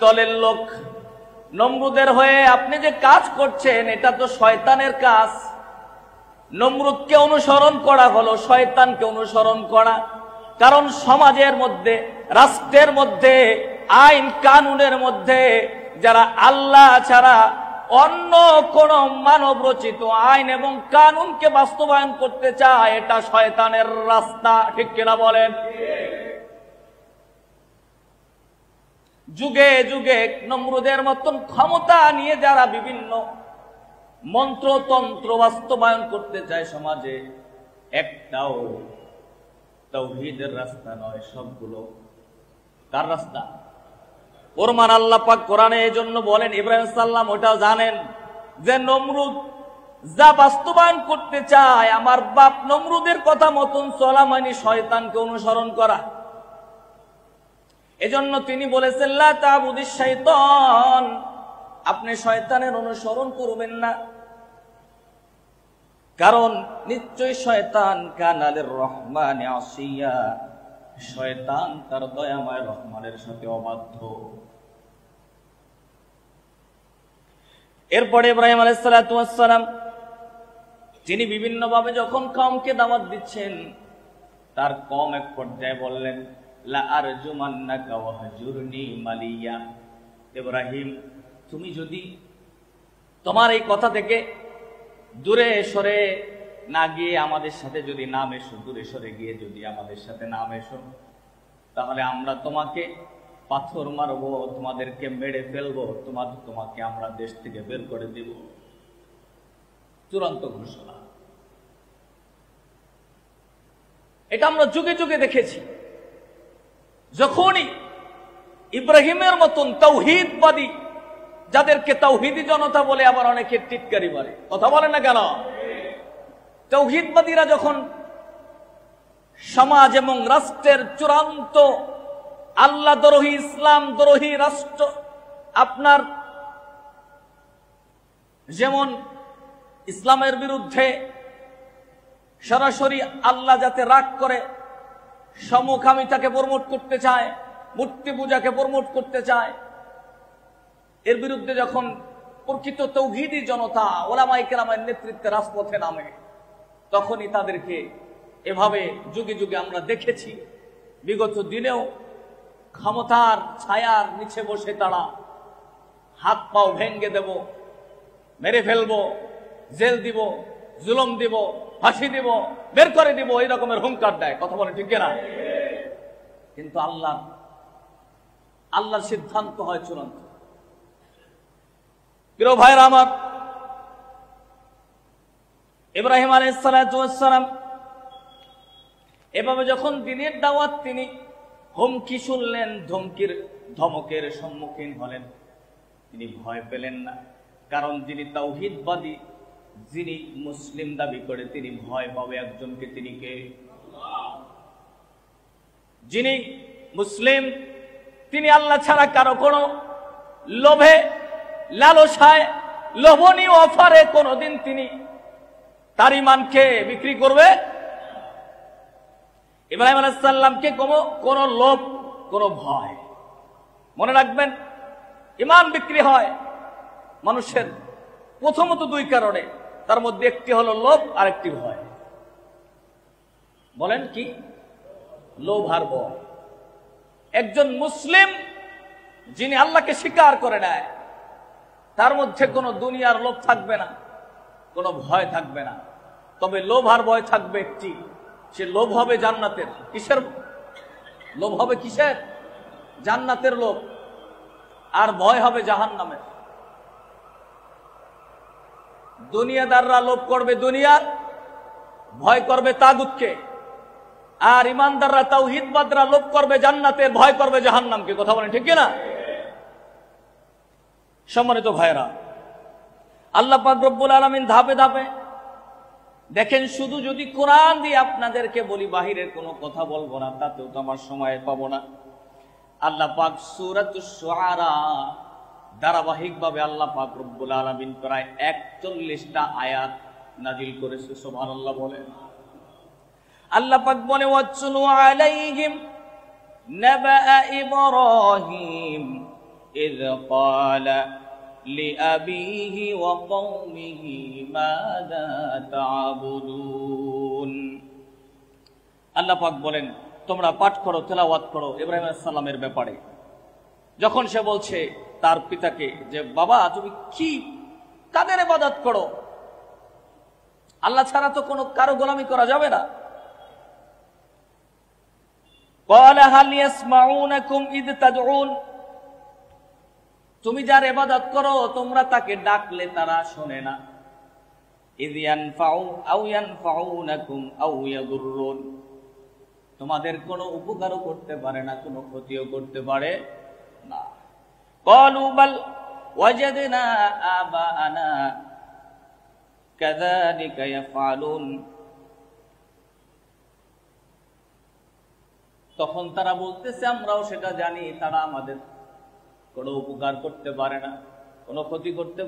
দলের লোক নমরুদের হয়ে আপনি যে কাজ করছেন এটা তো শয়তানের কাজ। নমরুদকে অনুসরণ করা হলো শয়তানকে অনুসরণ করা। কারণ সমাজের মধ্যে, রাষ্ট্রের মধ্যে, আইন কানুনের মধ্যে যারা আল্লাহ ছাড়া অন্য কোন মানব রচিত আইন এবং কানুনকে বাস্তবায়ন করতে চায়, এটা শয়তানের রাস্তা। ঠিক কিনা বলেন? যুগে যুগে নমরুদের মতন ক্ষমতা নিয়ে যারা বিভিন্ন মন্ত্রতন্ত্র বাস্তবায়ন করতে চায় সমাজে, একটাও তাওহীদের রাস্তা নয়, সবগুলো কার রাস্তা? ওরমান আল্লাহ পাক কোরআনে এই জন্য বলেন, ইব্রাহিম সাল্লাম ওটাও জানেন যে নমরুদ যা বাস্তবায়ন করতে চায়, আমার বাপ নমরুদের কথা মতন চলা মানে শয়তানকে অনুসরণ করা। এজন্য তিনি বলেছেন লা তা'বুদিশ শাইতান, আপনি শয়তানের অনুসরণ করবেন না, কারণ নিশ্চয় শয়তান কানা লির-রহমানি আসিয়া, শয়তান তার দয়াময় রহমানের সাথে অবাধ্য। এরপরে ইব্রাহিম আলাইহিস সালাতু ওয়াস সালাম তিনি বিভিন্ন ভাবে যখন কওমকে দাওয়াত দিচ্ছেন, তার কওম এক পর্যায়ে বললেন লা আরজুমান্নাকা ওয়াহজুরনি মালিয়া, ইব্রাহিম তুমি যদি তোমার এই কথা থেকে দূরে সরে না গিয়ে আমাদের সাথে যদি নাম এসো, দূরে সরে গিয়ে যদি আমাদের সাথে নাম এসো, তাহলে আমরা তোমাকে পাথর মারবো, তোমাদেরকে মেরে ফেলবো, তোমাকে আমরা দেশ থেকে বের করে দিব। চূড়ান্ত ঘোষণা। এটা আমরা যুগে যুগে দেখেছি। যখনই ইব্রাহিমের মতন তাওহীদবাদী, যাদেরকে তাওহীদি জনতা বলে, আবার অনেকে টিটকারি মারে, কথা বলে না কেন? তাওহীদবাদীরা যখন সমাজ এবং রাষ্ট্রের চূড়ান্ত আল্লাহ দ্রোহী, ইসলাম দ্রোহী রাষ্ট্র, আপনার যেমন ইসলামের বিরুদ্ধে সরাসরি আল্লাহ যাতে রাগ করে সমকামিতাকে প্রমোট করতে চায়, মূর্তি পূজাকে প্রমোট করতে চায়, এর বিরুদ্ধে যখন প্রকৃত তাওহীদি জনতা ওলামায়ে কেরামের নেতৃত্বে রাজপথে নামে, তখনই তাদেরকে এভাবে যুগে যুগে আমরা দেখেছি। বিগত দিনেও ক্ষমতার ছায়ার নিচে বসে তারা হাত পাও ভেঙ্গে দেব, মেরে ফেলবো, জেল দিব, জুলুম দিব, ফাঁসি দিব, বের করে দিব, এই রকমের হুঙ্কার দেয়। কথা বলে ঠিক না? কিন্তু আল্লাহর সিদ্ধান্ত হয় চূড়ান্ত। প্রিয় ভাইরা আমার, ইব্রাহিম আলাইহিস সালাতু ওয়াস সালাম এভাবে যখন দ্বীনের দাওয়াত তিনি হুমকি শুনলেন, ধমকের সম্মুখীন হলেন, তিনি ভয় পেলেন না। কারণ যিনি তাওহীদবাদী, যিনি মুসলিম দাবি করে, তিনি ভয় পাবে একজনকে, তিনি কে? যিনি মুসলিম, তিনি আল্লাহ ছাড়া কারো কোনো লোভে, লালসায়, লোভনীয় অফারে কোনোদিন তিনি তার ঈমানকে বিক্রি করবে। ইব্রাহিম আলাইহিস সালামকে কোনো লোভ, কোনো ভয়, মনে রাখবেন, ঈমান বিক্রি হয় মানুষের প্রথমত দুই কারণে, তার মধ্যে একটি হলো লোভ আর একটি ভয়। বলেন কি? লোভ আর ভয়। একজন মুসলিম যিনি আল্লাহকে স্বীকার করে নেয়, তার মধ্যে কোনো দুনিয়ার লোভ থাকবে না, কোনো ভয় থাকবে না। তবে লোভ আর ভয় থাকবে একটি, সে লোভ হবে জান্নাতের। কিসের লোভ হবে? কিসের? জান্নাতের লোভ। আর ভয় হবে জাহান্নামের। দুনিয়াদাররা লোভ করবে দুনিয়ার, ভয় করবে তাগুতকে। আর ইমানদাররা, তাওহীদবাদরা লোভ করবে জান্নাতের, ভয় করবে জাহান্নামকে। কথা বলেন ঠিক না? সম্মানিত ভাইরা, আল্লাহ পাক রব্বুল আলামিন ধাপে ধাপে দেখেন, শুধু যদি কোরআন দিয়ে আপনাদেরকে বলি, বাহিরের কোনো কথা বলবো না, তাতেও তো আমার সময় পাবো না। আল্লাহ পাক সূরাতুশ শুআরা ধারাবাহিকভাবে আল্লাহ পাক রব্বুল আলামিন প্রায় 41টা আয়াত নাজিল করেছে। সুবহানাল্লাহ বলেন। আল্লাহ পাক বলে ওয়াতলু আলাইহিম নাবা ইব্রাহিম إذ قال لأبيه وقومه ماذا تعبدون আল্লাহ পাক বলেন তোমরা পাঠ করো, তেলাওয়াত করো ইব্রাহিম আলাইহিস সালামের ব্যাপারে। যখন সে বলছে তার পিতাকে যে বাবা তুমি কি কাদের ইবাদত করো, আল্লাহ ছাড়া তো কোনো কারো গোলামি করা যাবে না। قال هل يسمعونكم إذ تدعون, তুমি যার ইবাদত করো তোমরা তাকে ডাকলে তারা শোনে না। إذ ينفعونكم أو يضرون, তোমাদের কোনো উপকারও করতে পারে না, কোনো ক্ষতিও করতে পারে না। قالوا بل وجدنا آباءنا كذلك يفعلون, তখন তারা বলতেছে আমরাও সেটা জানি, তারা আমাদের কোনো উপকার করতে পারে না, কোনো ক্ষতি করতে